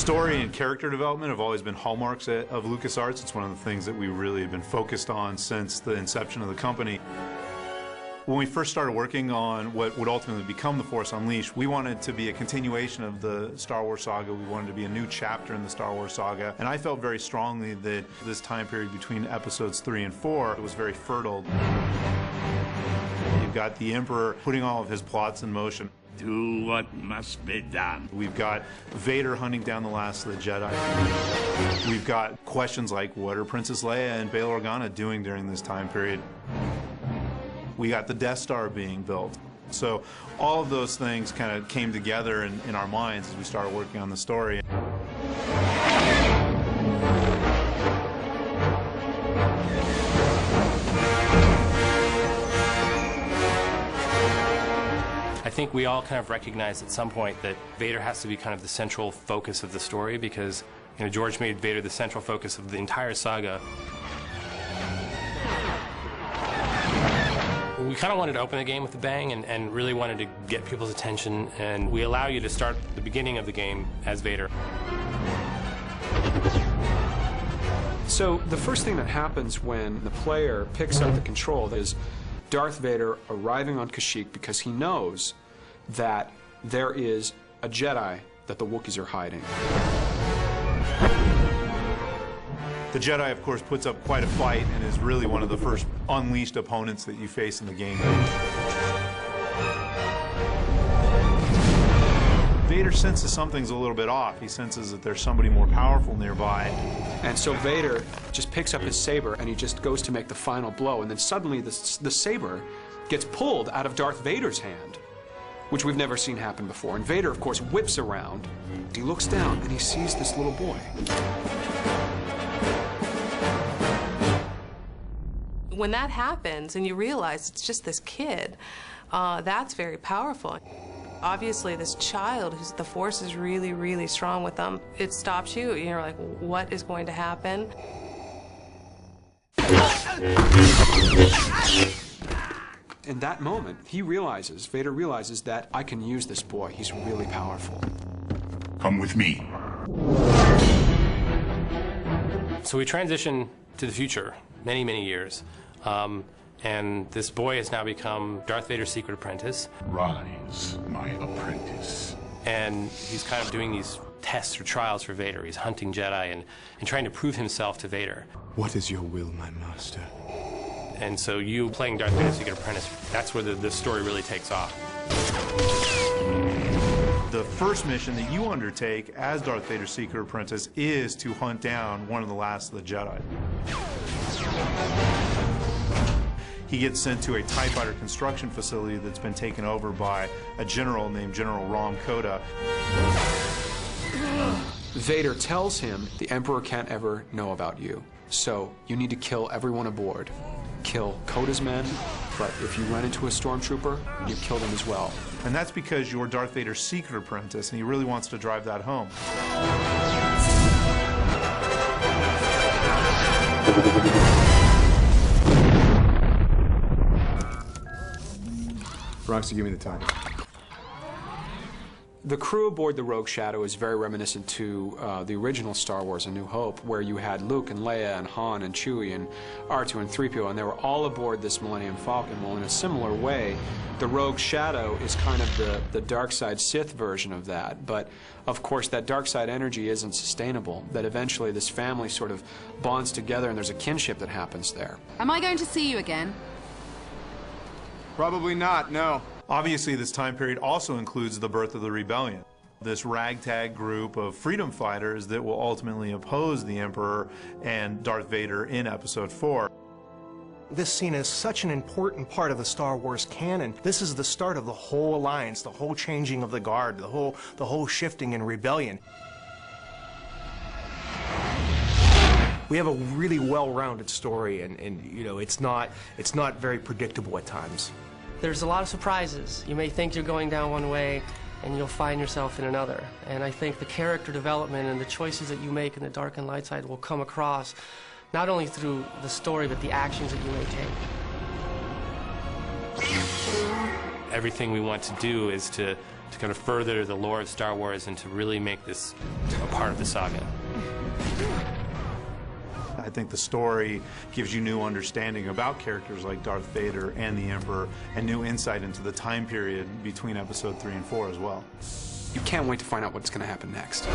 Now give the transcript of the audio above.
Story and character development have always been hallmarks of LucasArts. It's one of the things that we really have been focused on since the inception of the company. When we first started working on what would ultimately become The Force Unleashed, we wanted to be a continuation of the Star Wars saga. We wanted to be a new chapter in the Star Wars saga. And I felt very strongly that this time period between episodes 3 and 4 was very fertile. You've got the Emperor putting all of his plots in motion. Do what must be done. We've got Vader hunting down the last of the Jedi. We've got questions like, what are Princess Leia and Bail Organa doing during this time period? We got the Death Star being built. So all of those things kind of came together in our minds as we started working on the story. I think we all kind of recognized at some point that Vader has to be kind of the central focus of the story because, you know, George made Vader the central focus of the entire saga. We kind of wanted to open the game with a bang and really wanted to get people's attention, and we allow you to start the beginning of the game as Vader. So the first thing that happens when the player picks up the control is Darth Vader arriving on Kashyyyk because he knows that there is a Jedi that the Wookiees are hiding. The Jedi, of course, puts up quite a fight and is really one of the first unleashed opponents that you face in the game. Vader senses something's a little bit off. He senses that there's somebody more powerful nearby. And so Vader just picks up his saber and he just goes to make the final blow, and then suddenly the saber gets pulled out of Darth Vader's hand, which we've never seen happen before. And Vader, of course, whips around. He looks down and he sees this little boy. When that happens and you realize it's just this kid, that's very powerful. Obviously, this child, the Force is really, really strong with them. It stops you, and you're like, what is going to happen? In that moment, Vader realizes that I can use this boy. He's really powerful. Come with me. So we transition to the future, many, many years. And this boy has now become Darth Vader's secret apprentice. Rise, my apprentice. And he's kind of doing these tests or trials for Vader. He's hunting Jedi and trying to prove himself to Vader. What is your will, my master? And so you playing Darth Vader's secret apprentice, that's where the story really takes off. The first mission that you undertake as Darth Vader's secret apprentice is to hunt down one of the last of the Jedi. He gets sent to a TIE fighter construction facility that's been taken over by a general named General Rom Koda. Vader tells him, the Emperor can't ever know about you, so you need to kill everyone aboard. Kill Koda's men, but if you run into a stormtrooper, you kill them as well. And that's because you're Darth Vader's secret apprentice, and he really wants to drive that home. Roxy, give me the time. The crew aboard the Rogue Shadow is very reminiscent to the original Star Wars: A New Hope, where you had Luke and Leia and Han and Chewie and R2 and 3PO, and they were all aboard this Millennium Falcon. Well, in a similar way, the Rogue Shadow is kind of the dark side Sith version of that. But, of course, that dark side energy isn't sustainable, that eventually this family sort of bonds together and there's a kinship that happens there. Am I going to see you again? Probably not, no. Obviously, this time period also includes the birth of the Rebellion, this ragtag group of freedom fighters that will ultimately oppose the Emperor and Darth Vader in Episode 4. This scene is such an important part of the Star Wars canon. This is the start of the whole alliance, the whole changing of the guard, the whole shifting in rebellion. We have a really well-rounded story, and you know, it's not very predictable at times. There's a lot of surprises. You may think you're going down one way, and you'll find yourself in another. And I think the character development and the choices that you make in the dark and light side will come across not only through the story, but the actions that you may take. Everything we want to do is to to kind of further the lore of Star Wars and to really make this a part of the saga. I think the story gives you new understanding about characters like Darth Vader and the Emperor, and new insight into the time period between Episode 3 and 4 as well. You can't wait to find out what's going to happen next.